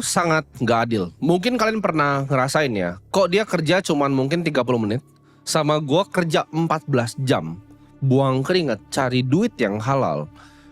sangat nggak adil. Mungkin kalian pernah ngerasain ya, kok dia kerja cuman mungkin 30 menit, sama gua kerja 14 jam, buang keringat, cari duit yang halal.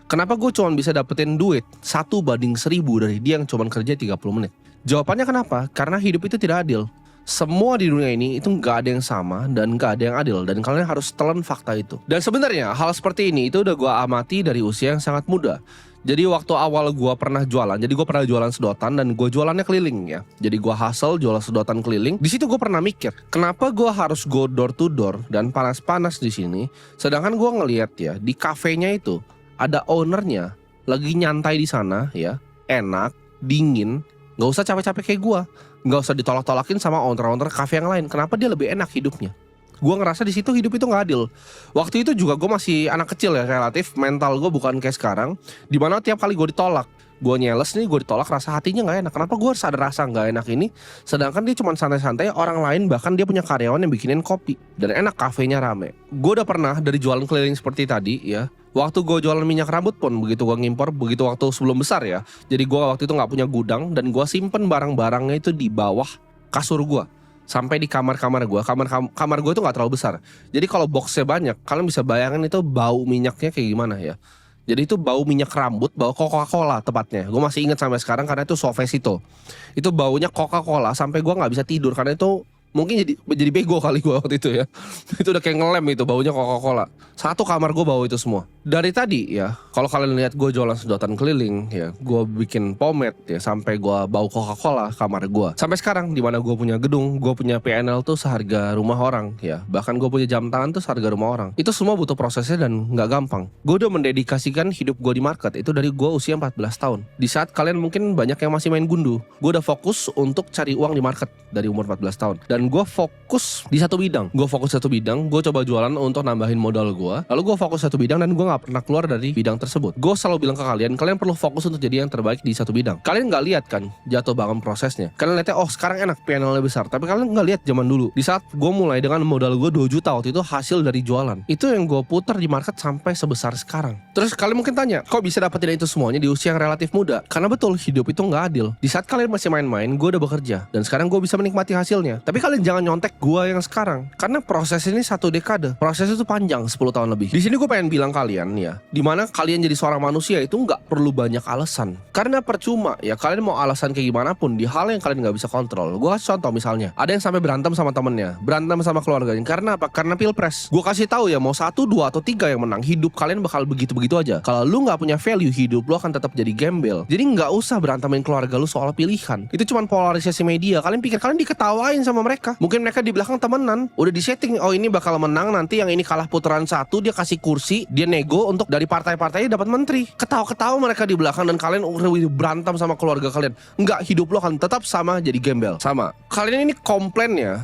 Kenapa gue cuma bisa dapetin duit 1/1000 dari dia yang cuma kerja 30 menit? Jawabannya kenapa? Karena hidup itu tidak adil. Semua di dunia ini itu nggak ada yang sama dan nggak ada yang adil, dan kalian harus telan fakta itu. Dan sebenarnya hal seperti ini itu udah gue amati dari usia yang sangat muda. Jadi waktu awal gue pernah jualan, jadi gue pernah jualan sedotan dan gue jualannya keliling ya. Jadi gue hustle jualan sedotan keliling. Di situ gue pernah mikir, kenapa gue harus go door to door dan panas-panas di sini, sedangkan gue ngelihat ya di kafenya itu ada ownernya lagi nyantai di sana ya, enak, dingin, nggak usah capek-capek kayak gue, nggak usah ditolak-tolakin sama owner-owner kafe yang lain. Kenapa dia lebih enak hidupnya? Gue ngerasa di situ hidup itu nggak adil. Waktu itu juga gue masih anak kecil ya, relatif mental gue bukan kayak sekarang, dimana tiap kali gue ditolak, gue nyeles nih, gue ditolak, rasa hatinya nggak enak. Kenapa gue harus ada rasa nggak enak ini? Sedangkan dia cuma santai-santai, orang lain bahkan dia punya karyawan yang bikinin kopi dan enak, kafenya rame. Gue udah pernah dari jualan keliling seperti tadi ya. Waktu gue jualan minyak rambut pun begitu gue ngimpor, begitu waktu sebelum besar ya. Jadi gue waktu itu nggak punya gudang dan gue simpen barang-barangnya itu di bawah kasur gue. Sampai di kamar-kamar gue, kamar gue itu nggak terlalu besar. Jadi kalau boxnya banyak, kalian bisa bayangin itu bau minyaknya kayak gimana ya. Jadi itu bau minyak rambut, bau Coca-Cola tepatnya. Gue masih ingat sampai sekarang karena itu Suavecito. Itu baunya Coca-Cola sampai gue nggak bisa tidur karena itu mungkin jadi bego kali gue waktu itu ya. Itu udah kayak ngelem itu baunya Coca-Cola. Satu kamar gue bau itu semua. Dari tadi ya, kalau kalian lihat gue jualan sedotan keliling ya, gue bikin pomade ya, sampai gue bau Coca-Cola kamar gue. Sampai sekarang di mana gue punya gedung, gue punya PNL tuh seharga rumah orang ya. Bahkan gue punya jam tangan tuh seharga rumah orang. Itu semua butuh prosesnya dan nggak gampang. Gue udah mendedikasikan hidup gue di market itu dari gue usia 14 tahun. Di saat kalian mungkin banyak yang masih main gundu, gue udah fokus untuk cari uang di market dari umur 14 tahun. Dan gue fokus di satu bidang. Gue coba jualan untuk nambahin modal gue. Lalu gue fokus satu bidang dan gue gak pernah keluar dari bidang tersebut. Gue selalu bilang ke kalian perlu fokus untuk jadi yang terbaik di satu bidang. Kalian gak lihat kan jatuh bangun prosesnya. Kalian lihatnya oh sekarang enak, PNL-nya besar. Tapi kalian gak lihat zaman dulu. Di saat gue mulai dengan modal gue 2 juta waktu itu hasil dari jualan. Itu yang gue putar di market sampai sebesar sekarang. Terus kalian mungkin tanya, kok bisa dapetin itu semuanya di usia yang relatif muda? Karena betul hidup itu gak adil. Di saat kalian masih main-main, gue udah bekerja. Dan sekarang gue bisa menikmati hasilnya. Tapi kalian jangan nyontek gue yang sekarang. Karena proses ini 1 dekade. Proses itu panjang 10 tahun lebih. Di sini gue pengen bilang kalian ya, dimana kalian jadi seorang manusia itu nggak perlu banyak alasan. Karena percuma ya, kalian mau alasan kayak gimana pun di hal yang kalian nggak bisa kontrol. Gue kasih contoh misalnya, ada yang sampai berantem sama temennya, berantem sama keluarganya. Karena apa? Karena pilpres. Gue kasih tahu ya, mau 1, 2, atau 3 yang menang, hidup kalian bakal begitu-begitu aja. Kalau lu nggak punya value, hidup lu akan tetap jadi gembel. Jadi nggak usah berantemin keluarga lu soal pilihan. Itu cuma polarisasi media. Kalian pikir kalian diketawain sama mereka? Mungkin mereka di belakang temenan, udah disetting. Oh ini bakal menang, nanti yang ini kalah putaran 1, dia kasih kursi, dia nego untuk dari partai-partainya dapat menteri. Ketawa-ketawa mereka di belakang dan kalian berantem sama keluarga kalian. Enggak, hidup lo akan tetap sama jadi gembel. Sama. Kalian ini komplain ya.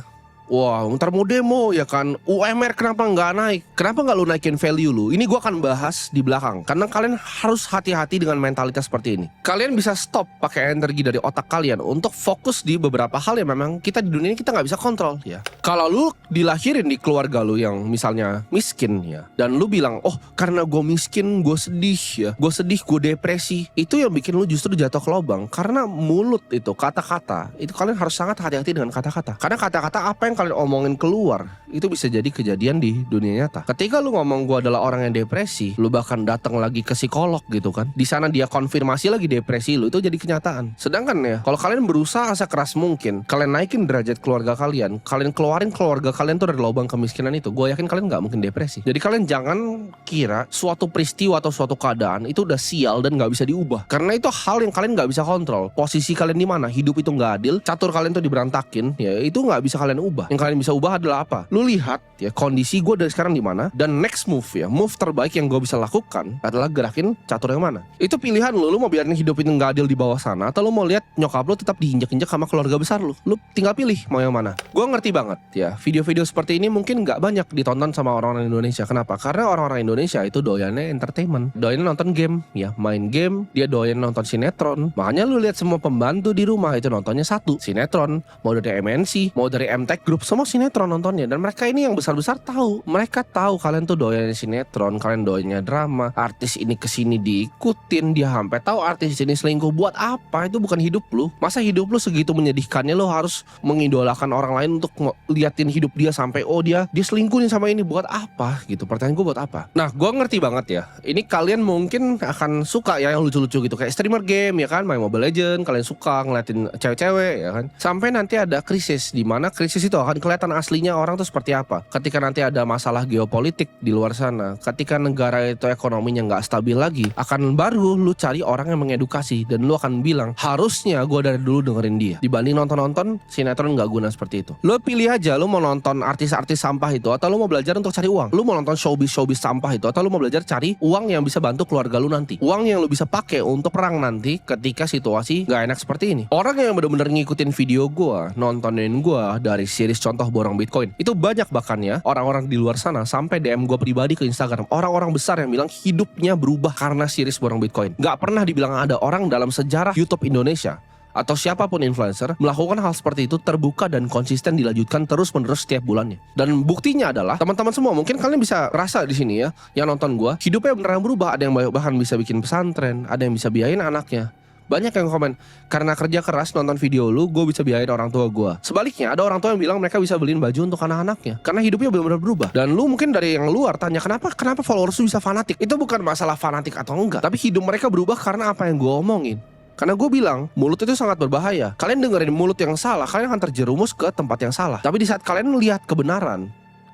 Wah, ntar mau demo ya kan, UMR kenapa nggak naik? Kenapa nggak lu naikin value lu? Ini gue akan bahas di belakang. Karena kalian harus hati-hati dengan mentalitas seperti ini. Kalian bisa stop pakai energi dari otak kalian untuk fokus di beberapa hal yang memang kita di dunia ini kita nggak bisa kontrol ya. Kalau lu dilahirin di keluarga lu yang misalnya miskin ya, dan lu bilang, oh karena gue miskin gue sedih ya, gue depresi, itu yang bikin lu justru jatuh ke lubang. Karena mulut itu, kata-kata itu kalian harus sangat hati-hati dengan kata-kata. Karena kata-kata apa yang kalian omongin keluar itu bisa jadi kejadian di dunia nyata. Ketika lu ngomong gue adalah orang yang depresi, lu bahkan datang lagi ke psikolog gitu kan, di sana dia konfirmasi lagi depresi lu, itu jadi kenyataan. Sedangkan ya, kalau kalian berusaha sekeras mungkin, kalian naikin derajat keluarga kalian, kalian keluarin keluarga kalian tuh dari lubang kemiskinan itu, gue yakin kalian nggak mungkin depresi. Jadi kalian jangan kira suatu peristiwa atau suatu keadaan itu udah sial dan nggak bisa diubah, karena itu hal yang kalian nggak bisa kontrol. Posisi kalian di mana, hidup itu nggak adil, catur kalian tuh diberantakin, ya itu nggak bisa kalian ubah. Yang kalian bisa ubah adalah apa? Lu lihat ya kondisi gue dari sekarang di mana, dan next move ya, move terbaik yang gue bisa lakukan adalah gerakin catur yang mana. Itu pilihan lu mau biarin hidup itu nggak adil di bawah sana, atau lu mau lihat nyokap lu tetap diinjak-injak sama keluarga besar lu. Lu tinggal pilih mau yang mana. Gue ngerti banget ya, video-video seperti ini mungkin nggak banyak ditonton sama orang-orang Indonesia. Kenapa? Karena orang-orang Indonesia itu doyannya entertainment, doyannya nonton game ya, main game, dia doyan nonton sinetron. Makanya lu lihat semua pembantu di rumah itu nontonnya satu sinetron, mau dari MNC, mau dari MTech Group, grup semua sinetron nontonnya. Dan mereka ini yang besar-besar tahu. Mereka tahu kalian tuh doyan sinetron, kalian doyannya drama. Artis ini kesini diikutin, dia sampai tahu artis ini selingkuh. Buat apa? Itu bukan hidup lu. Masa hidup lu segitu menyedihkannya lu harus mengidolakan orang lain untuk liatin hidup dia sampai dia selingkuh nih sama ini. Buat apa gitu? Pertanyaan gue buat apa? Nah, gue ngerti banget ya. Ini kalian mungkin akan suka ya yang lucu-lucu gitu, kayak streamer game ya kan, main Mobile Legends, kalian suka ngeliatin cewek-cewek ya kan. Sampai nanti ada krisis, di mana krisis itu akan kelihatan aslinya orang tuh seperti apa. Ketika nanti ada masalah geopolitik di luar sana, ketika negara itu ekonominya nggak stabil lagi, akan baru lu cari orang yang mengedukasi dan lu akan bilang harusnya gue dari dulu dengerin dia dibanding nonton sinetron nggak guna seperti itu. Lu pilih aja, lu mau nonton artis-artis sampah itu atau lu mau belajar untuk cari uang. Lu mau nonton showbiz sampah itu atau lu mau belajar cari uang yang bisa bantu keluarga lu nanti, uang yang lu bisa pakai untuk perang nanti ketika situasi nggak enak seperti ini. Orang yang benar-benar ngikutin video gue, nontonin gue dari series contoh borong Bitcoin itu banyak, bahkan ya orang-orang di luar sana sampai DM gue pribadi ke Instagram, orang-orang besar yang bilang hidupnya berubah karena series borong Bitcoin. Nggak pernah dibilang ada orang dalam sejarah YouTube Indonesia atau siapapun influencer melakukan hal seperti itu terbuka dan konsisten dilanjutkan terus-menerus setiap bulannya. Dan buktinya adalah teman-teman semua, mungkin kalian bisa rasa di sini ya, yang nonton gua, hidupnya beneran berubah. Ada yang bahkan bisa bikin pesantren, ada yang bisa biayain anaknya. Banyak yang komen, karena kerja keras nonton video lu, gue bisa biayain orang tua gue. Sebaliknya, ada orang tua yang bilang mereka bisa beliin baju untuk anak-anaknya karena hidupnya benar-benar berubah. Dan lu mungkin dari yang luar tanya, kenapa followers lu bisa fanatik? Itu bukan masalah fanatik atau enggak, tapi hidup mereka berubah karena apa yang gue omongin. Karena gue bilang, mulut itu sangat berbahaya. Kalian dengerin mulut yang salah, kalian akan terjerumus ke tempat yang salah. Tapi di saat kalian lihat kebenaran,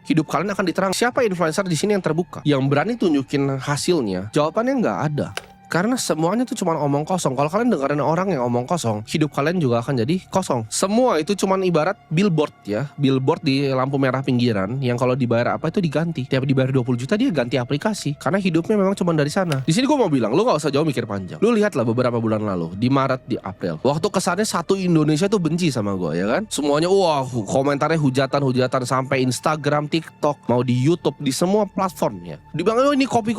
hidup kalian akan diterang. Siapa influencer di sini yang terbuka, yang berani tunjukin hasilnya? Jawabannya nggak ada. Karena semuanya tuh cuma omong kosong. Kalau kalian dengerin orang yang omong kosong, hidup kalian juga akan jadi kosong. Semua itu cuma ibarat billboard ya. Billboard di lampu merah pinggiran yang kalau dibayar apa itu diganti. Tiap dibayar 20 juta dia ganti aplikasi. Karena hidupnya memang cuma dari sana. Di sini gue mau bilang, lu gak usah jauh mikir panjang. Lu lihatlah beberapa bulan lalu, di Maret, di April, waktu kesannya satu Indonesia tuh benci sama gue ya kan. Semuanya wah komentarnya hujatan sampai Instagram, TikTok, mau di YouTube, di semua platformnya. Dibilang ini kopi.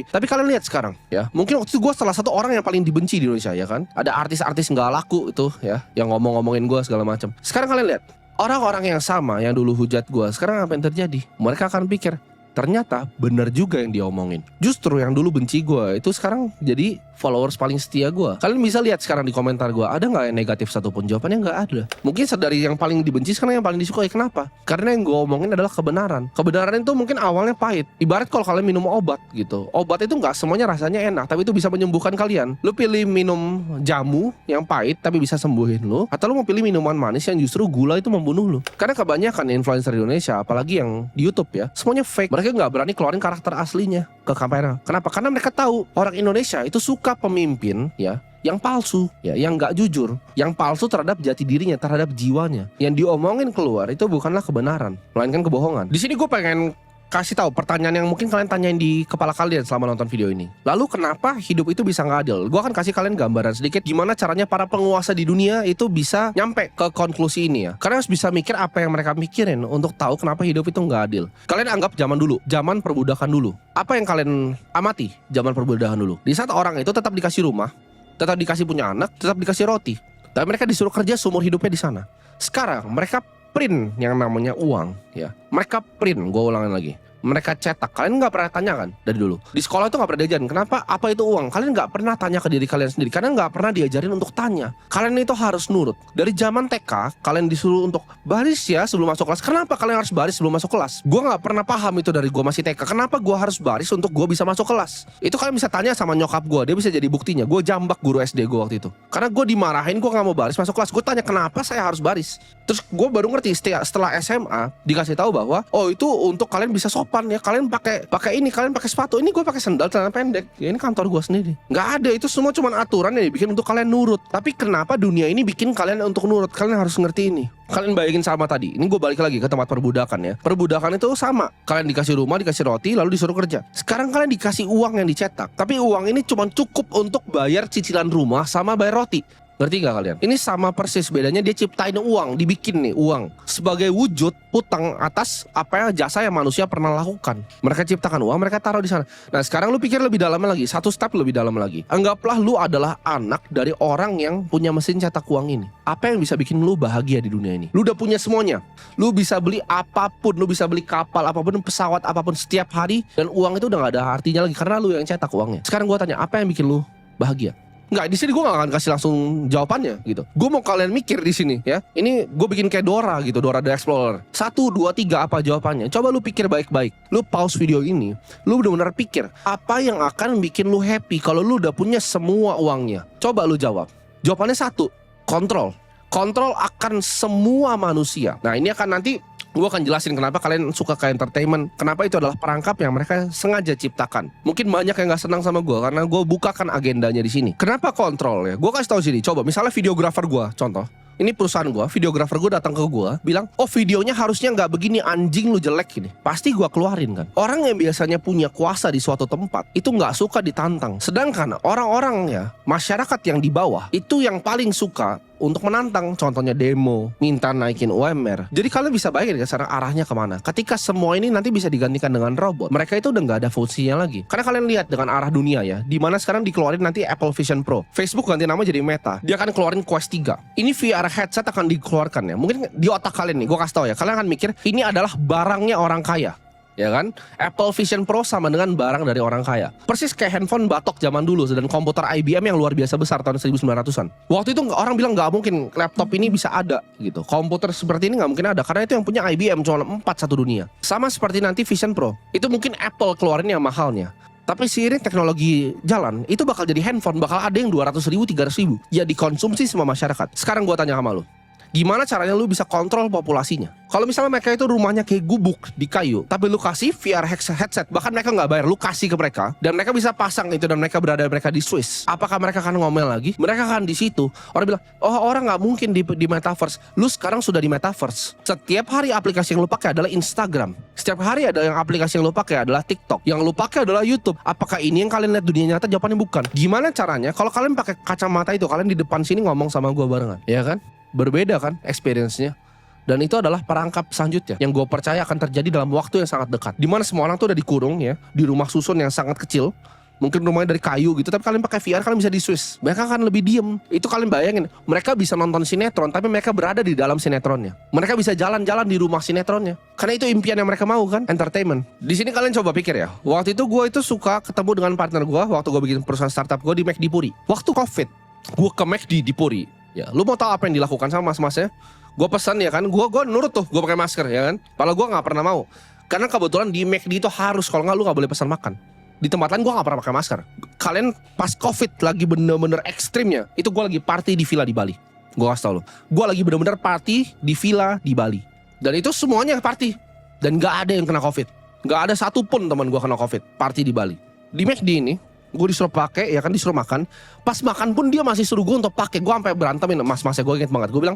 Tapi kalian lihat sekarang ya. Mungkin waktu itu gue salah satu orang yang paling dibenci di Indonesia ya kan. Ada artis-artis gak laku itu ya, yang ngomongin gue segala macam. Sekarang kalian lihat, orang-orang yang sama yang dulu hujat gue, sekarang apa yang terjadi? Mereka akan pikir, ternyata benar juga yang dia omongin. Justru yang dulu benci gue itu sekarang jadi followers paling setia gue. Kalian bisa lihat sekarang di komentar gue, ada gak yang negatif satupun? Jawabannya gak ada. Mungkin dari yang paling dibenci sekarang yang paling disukai. Kenapa? Karena yang gue omongin adalah kebenaran. Kebenaran itu mungkin awalnya pahit. Ibarat kalau kalian minum obat gitu, obat itu gak semuanya rasanya enak, tapi itu bisa menyembuhkan kalian. Lu pilih minum jamu yang pahit tapi bisa sembuhin lu, atau lu mau pilih minuman manis yang justru gula itu membunuh lu? Karena kebanyakan influencer di Indonesia, apalagi yang di YouTube ya, semuanya fake. Mereka gak berani keluarin karakter aslinya ke kamera. Kenapa? Karena mereka tahu orang Indonesia itu suka pemimpin ya yang palsu, ya yang nggak jujur, yang palsu terhadap jati dirinya, terhadap jiwanya. Yang diomongin keluar itu bukanlah kebenaran, melainkan kebohongan. Di sini gue pengen kasih tahu pertanyaan yang mungkin kalian tanyain di kepala kalian selama nonton video ini. Lalu kenapa hidup itu bisa nggak adil? Gue akan kasih kalian gambaran sedikit gimana caranya para penguasa di dunia itu bisa nyampe ke konklusi ini ya. Kalian harus bisa mikir apa yang mereka mikirin untuk tahu kenapa hidup itu nggak adil. Kalian anggap zaman dulu, zaman perbudakan dulu. Apa yang kalian amati zaman perbudakan dulu? Di saat orang itu tetap dikasih rumah, tetap dikasih punya anak, tetap dikasih roti, dan mereka disuruh kerja seumur hidupnya di sana. Sekarang mereka print yang namanya uang ya. Mereka print, gue ulangin lagi. Mereka cetak. Kalian gak pernah tanya kan dari dulu? Di sekolah itu gak pernah diajarin kenapa, apa itu uang. Kalian gak pernah tanya ke diri kalian sendiri, karena gak pernah diajarin untuk tanya. Kalian itu harus nurut. Dari zaman TK kalian disuruh untuk baris ya sebelum masuk kelas. Kenapa kalian harus baris sebelum masuk kelas? Gue gak pernah paham itu dari gue masih TK. Kenapa gue harus baris untuk gue bisa masuk kelas? Itu kalian bisa tanya sama nyokap gue, dia bisa jadi buktinya. Gue jambak guru SD gue waktu itu karena gue dimarahin, gue gak mau baris masuk kelas. Gue tanya kenapa saya harus baris. Terus gue baru ngerti setelah SMA dikasih tahu bahwa oh itu untuk kalian bisa sopan ya. Kalian pakai ini, kalian pakai sepatu. Ini gue pakai sandal celana pendek. Ya ini kantor gue sendiri. Nggak ada, itu semua cuma aturan yang dibikin untuk kalian nurut. Tapi kenapa dunia ini bikin kalian untuk nurut? Kalian harus ngerti ini. Kalian bayangin sama tadi. Ini gue balik lagi ke tempat perbudakan ya. Perbudakan itu sama. Kalian dikasih rumah, dikasih roti, lalu disuruh kerja. Sekarang kalian dikasih uang yang dicetak. Tapi uang ini cuma cukup untuk bayar cicilan rumah sama bayar roti. Ngerti gak kalian? Ini sama persis, bedanya dia ciptain uang, dibikin nih uang sebagai wujud hutang atas apa yang jasa yang manusia pernah lakukan. Mereka ciptakan uang, mereka taruh di sana. Nah sekarang lu pikir lebih dalam lagi, satu step lebih dalam lagi. Anggaplah lu adalah anak dari orang yang punya mesin cetak uang ini. Apa yang bisa bikin lu bahagia di dunia ini? Lu udah punya semuanya. Lu bisa beli apapun, lu bisa beli kapal apapun, pesawat apapun setiap hari, dan uang itu udah gak ada artinya lagi karena lu yang cetak uangnya. Sekarang gua tanya, apa yang bikin lu bahagia? Nggak, di sini gue nggak akan kasih langsung jawabannya gitu. Gue mau kalian mikir di sini ya. Ini gue bikin kayak Dora gitu, Dora the Explorer. 1, 2, 3 apa jawabannya? Coba lu pikir baik-baik. Lu pause video ini, lu benar-benar pikir apa yang akan bikin lu happy kalau lu udah punya semua uangnya. Coba lu jawab. Jawabannya 1, kontrol. Kontrol akan semua manusia. Nah ini akan nanti gue akan jelasin kenapa kalian suka ke entertainment. Kenapa itu adalah perangkap yang mereka sengaja ciptakan. Mungkin banyak yang gak senang sama gue karena gue bukakan agendanya di sini. Kenapa kontrol ya? Gue kasih tahu sini. Coba misalnya videografer gue, contoh. Ini perusahaan gue, videografer gue datang ke gue, bilang, oh videonya harusnya gak begini, anjing lu jelek gini. Pasti gue keluarin kan. Orang yang biasanya punya kuasa di suatu tempat, itu gak suka ditantang. Sedangkan orang-orang ya, masyarakat yang di bawah, itu yang paling suka untuk menantang. Contohnya demo, minta naikin UMR. Jadi kalian bisa bayangin kan sekarang arahnya kemana. Ketika semua ini nanti bisa digantikan dengan robot, mereka itu udah gak ada fungsinya lagi. Karena kalian lihat dengan arah dunia ya, dimana sekarang dikeluarin nanti Apple Vision Pro. Facebook ganti nama jadi Meta. Dia akan keluarin Quest 3. Ini VR headset akan dikeluarkan ya. Mungkin di otak kalian nih, gue kasih tau ya, kalian akan mikir ini adalah barangnya orang kaya. Ya kan? Apple Vision Pro sama dengan barang dari orang kaya. Persis kayak handphone batok zaman dulu dan komputer IBM yang luar biasa besar tahun 1900-an. Waktu itu orang bilang gak mungkin laptop ini bisa ada gitu. Komputer seperti ini gak mungkin ada karena itu yang punya IBM cuma 4 satu dunia. Sama seperti nanti Vision Pro. Itu mungkin Apple keluarin yang mahalnya. Tapi seiring teknologi jalan, itu bakal jadi handphone, bakal ada yang 200 ribu, 300 ribu. Ya dikonsumsi semua masyarakat. Sekarang gue tanya sama lu, gimana caranya lu bisa kontrol populasinya? Kalau misalnya mereka itu rumahnya kayak gubuk di kayu, tapi lu kasih VR headset, bahkan mereka nggak bayar, lu kasih ke mereka, dan mereka bisa pasang itu dan mereka berada di Swiss. Apakah mereka akan ngomel lagi? Mereka akan di situ. Orang bilang, oh orang nggak mungkin di metaverse. Lu sekarang sudah di metaverse. Setiap hari aplikasi yang lu pakai adalah Instagram. Setiap hari ada yang aplikasi yang lu pakai adalah TikTok. Yang lu pakai adalah YouTube. Apakah ini yang kalian lihat dunia nyata? Jawabannya bukan. Gimana caranya? Kalau kalian pakai kacamata itu, kalian di depan sini ngomong sama gua barengan, ya kan? Berbeda kan experience-nya. Dan itu adalah perangkap selanjutnya yang gue percaya akan terjadi dalam waktu yang sangat dekat. Dimana semua orang tuh udah dikurung ya, di rumah susun yang sangat kecil. Mungkin rumahnya dari kayu gitu, tapi kalian pakai VR, kalian bisa di Swiss. Mereka akan lebih diem. Itu kalian bayangin, mereka bisa nonton sinetron, tapi mereka berada di dalam sinetronnya. Mereka bisa jalan-jalan di rumah sinetronnya. Karena itu impian yang mereka mau kan, entertainment. Di sini kalian coba pikir ya, waktu itu gue itu suka ketemu dengan partner gue, waktu gue bikin perusahaan startup gue di McD Puri. Waktu COVID, gue ke McD di Puri. Ya, lu mau tahu apa yang dilakukan sama mas-masnya? Gue pesan ya kan, gue nurut tuh, gue pakai masker ya kan. Padahal gue nggak pernah mau, karena kebetulan di McD itu harus, kalau nggak lu nggak boleh pesan makan. Di tempat lain gue nggak pernah pakai masker. Kalian pas COVID lagi bener-bener ekstrimnya, itu gue lagi party di villa di Bali. Gue kasih tau lu, gue lagi bener-bener party di villa di Bali. Dan itu semuanya party, dan nggak ada yang kena COVID. Nggak ada satupun teman gue kena COVID party di Bali. Di McD ini gue disuruh pakai ya kan, disuruh makan. Pas makan pun dia masih suruh gue untuk pakai. Gue sampai berantemin mas-masnya, gue inget banget. Gue bilang,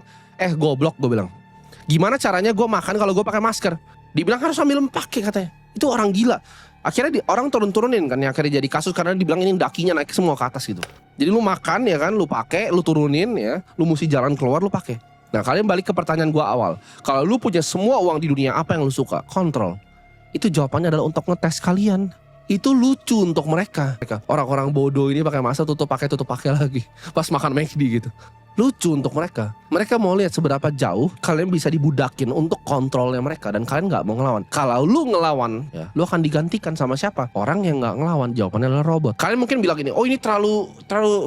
goblok, gue bilang, gimana caranya gue makan kalau gue pakai masker? Dibilang harus sambil pakai katanya. Itu orang gila. Akhirnya orang turun-turunin kan, yang akhirnya jadi kasus karena dibilang ini dakinya naik semua ke atas gitu. Jadi lu makan ya kan, lu pakai, lu turunin ya, lu mesti jalan keluar, lu pakai. Nah kalian balik ke pertanyaan gue awal. Kalau lu punya semua uang di dunia, apa yang lu suka? Kontrol. Itu jawabannya adalah untuk ngetes kalian. Itu lucu untuk mereka. Orang-orang bodoh ini pakai masker, tutup pakai lagi. Pas makan McD gitu. Lucu untuk mereka. Mereka mau lihat seberapa jauh kalian bisa dibudakin untuk kontrolnya mereka, dan kalian gak mau ngelawan. Kalau lu ngelawan ya, lu akan digantikan sama siapa? Orang yang gak ngelawan. Jawabannya adalah robot. Kalian mungkin bilang ini, oh ini terlalu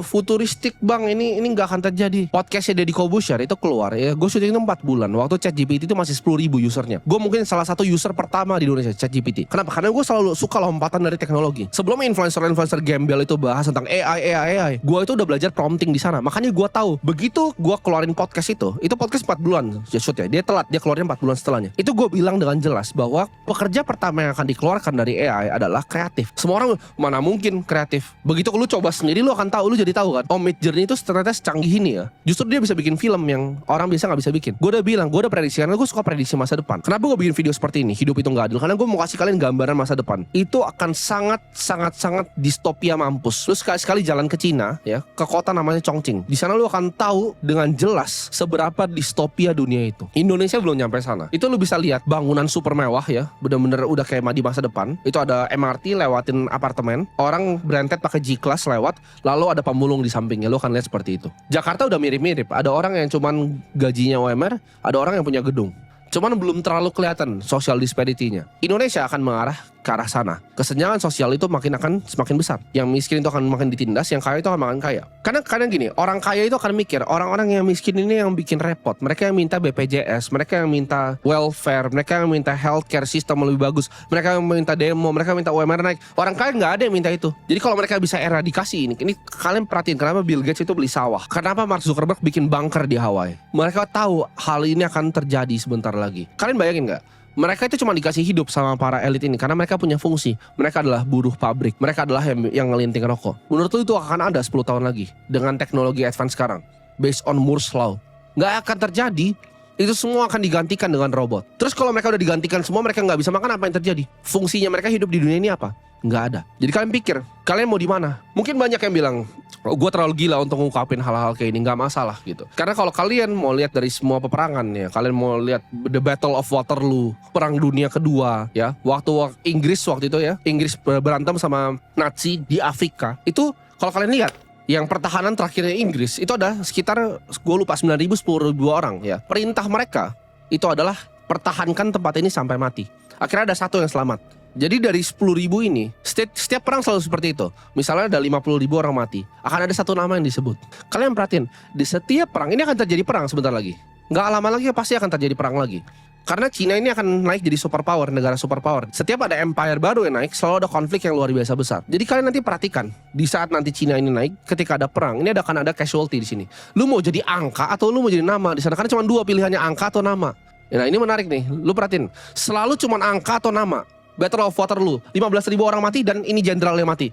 futuristik bang, ini gak akan terjadi. Podcastnya Deddy Corbuzier itu keluar ya, gue syuting itu 4 bulan. Waktu ChatGPT itu masih 10.000 usernya. Gue mungkin salah satu user pertama di Indonesia ChatGPT. Kenapa? Karena gue selalu suka lompatan dari teknologi. Sebelum influencer gembel itu bahas tentang AI, gue itu udah belajar prompting di sana. Makanya gue tahu, begitu gue keluarin podcast podcast itu podcast 4 bulan shoot ya. Dia telat, dia keluarnya 4 bulan setelahnya. Itu gue bilang dengan jelas bahwa pekerja pertama yang akan dikeluarkan dari AI adalah kreatif. Semua orang mana mungkin kreatif. Begitu lu coba sendiri lu akan tahu, lu jadi tahu kan. Oh, Midjourney itu ternyata secanggih ini ya. Justru dia bisa bikin film yang orang biasa gak bisa bikin. Gue udah bilang, gue udah prediksi karena gue suka prediksi masa depan. Kenapa gue bikin video seperti ini? Hidup itu gak adil. Karena gue mau kasih kalian gambaran masa depan. Itu akan sangat distopia mampus. Lu sekali-sekali jalan ke Cina ya, ke kota namanya Chongqing. Di sana lu akan tahu dengan jelas seberapa distopia dunia itu. Indonesia belum nyampe sana. Itu lu bisa lihat bangunan super mewah ya, bener-bener udah kayak di masa depan. Itu ada MRT lewatin apartemen, orang berentet pakai G-Class lewat, lalu ada pemulung di sampingnya. Lu akan lihat seperti itu. Jakarta udah mirip-mirip. Ada orang yang cuman gajinya UMR, ada orang yang punya gedung. Cuman belum terlalu kelihatan social disparity-nya. Indonesia akan mengarah ke arah sana. Kesenjangan sosial itu akan semakin besar. Yang miskin itu akan makin ditindas, yang kaya itu akan makin kaya. Karena kadang gini, orang kaya itu akan mikir, orang-orang yang miskin ini yang bikin repot. Mereka yang minta BPJS, mereka yang minta welfare, mereka yang minta healthcare system lebih bagus, mereka yang minta demo, mereka minta UMR naik. Orang kaya nggak ada yang minta itu. Jadi kalau mereka bisa eradikasi ini kalian perhatiin kenapa Bill Gates itu beli sawah, kenapa Mark Zuckerberg bikin bunker di Hawaii. Mereka tahu hal ini akan terjadi sebentar lagi. Kalian bayangin nggak? Mereka itu cuma dikasih hidup sama para elit ini karena mereka punya fungsi. Mereka adalah buruh pabrik. Mereka adalah yang ngelinting rokok. Menurut lu itu akan ada 10 tahun lagi dengan teknologi advance sekarang, based on Moore's Law? Nggak akan terjadi. Itu semua akan digantikan dengan robot. Terus kalau mereka udah digantikan semua, mereka nggak bisa makan, apa yang terjadi? Fungsinya mereka hidup di dunia ini apa? Nggak ada. Jadi kalian pikir, kalian mau di mana? Mungkin banyak yang bilang, gue terlalu gila untuk ngungkapin hal-hal kayak ini. Nggak masalah gitu. Karena kalau kalian mau lihat dari semua peperangan ya, kalian mau lihat The Battle of Waterloo, Perang Dunia Kedua ya, waktu Inggris waktu itu ya, Inggris berantem sama Nazi di Afrika. Itu kalau kalian lihat, yang pertahanan terakhirnya Inggris itu ada sekitar, gue lupa, 9.000 10.000 orang ya. Perintah mereka itu adalah pertahankan tempat ini sampai mati. Akhirnya ada satu yang selamat. Jadi dari 10.000 ini, setiap perang selalu seperti itu. Misalnya ada 50.000 orang mati, akan ada satu nama yang disebut. Kalian perhatiin, di setiap perang ini akan terjadi perang sebentar lagi. Nggak lama lagi pasti akan terjadi perang lagi. Karena Cina ini akan naik jadi superpower, negara superpower. Setiap ada empire baru yang naik, selalu ada konflik yang luar biasa besar. Jadi kalian nanti perhatikan, di saat nanti Cina ini naik, ketika ada perang, ini akan ada casualty di sini. Lu mau jadi angka atau lu mau jadi nama di sana? Karena cuma 2 pilihannya, angka atau nama. Nah ini menarik nih, lu perhatiin, selalu cuma angka atau nama. Battle of Waterloo, 15.000 orang mati dan ini jenderal yang mati.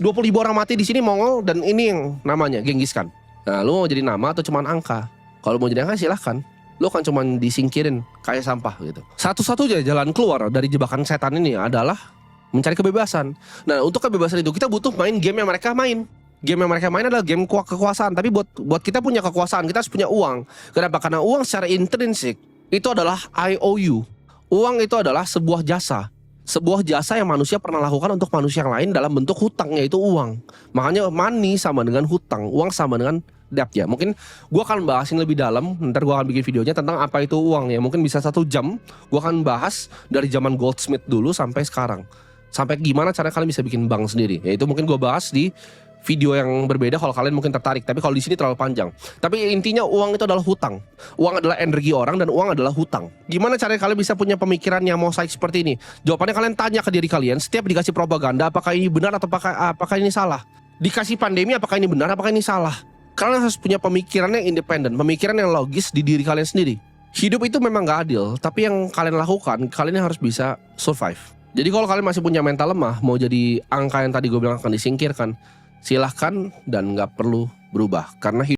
20.000 orang mati di sini Mongol dan ini yang namanya Genghis Khan. Nah, lu mau jadi nama atau cuma angka? Kalau mau jadi angka silahkan. Lu kan cuma disingkirin kayak sampah gitu. Satu-satunya jalan keluar dari jebakan setan ini adalah mencari kebebasan. Nah, untuk kebebasan itu kita butuh main game yang mereka main. Game yang mereka main adalah game kekuasaan. Tapi buat kita punya kekuasaan, kita harus punya uang. Kenapa? Karena uang secara intrinsik itu adalah IOU. Uang itu adalah sebuah jasa. Sebuah jasa yang manusia pernah lakukan untuk manusia yang lain dalam bentuk hutang, yaitu uang. Makanya money sama dengan hutang, uang sama dengan debt ya. Mungkin gue akan bahas ini lebih dalam. Ntar gue akan bikin videonya tentang apa itu uang ya. Mungkin bisa 1 jam. Gue akan bahas dari zaman Goldsmith dulu sampai sekarang. Sampai gimana cara kalian bisa bikin bank sendiri. Ya itu mungkin gue bahas di video yang berbeda kalau kalian mungkin tertarik. Tapi kalau di sini terlalu panjang. Tapi intinya uang itu adalah hutang. Uang adalah energi orang dan uang adalah hutang. Gimana caranya kalian bisa punya pemikiran yang mosaik seperti ini? Jawabannya kalian tanya ke diri kalian. Setiap dikasih propaganda, apakah ini benar atau apakah ini salah? Dikasih pandemi, apakah ini benar, apakah ini salah? Kalian harus punya pemikiran yang independen, pemikiran yang logis di diri kalian sendiri. Hidup itu memang gak adil, tapi yang kalian lakukan, kalian harus bisa survive. Jadi kalau kalian masih punya mental lemah, mau jadi angka yang tadi gue bilang akan disingkirkan, silahkan dan gak perlu berubah. Karena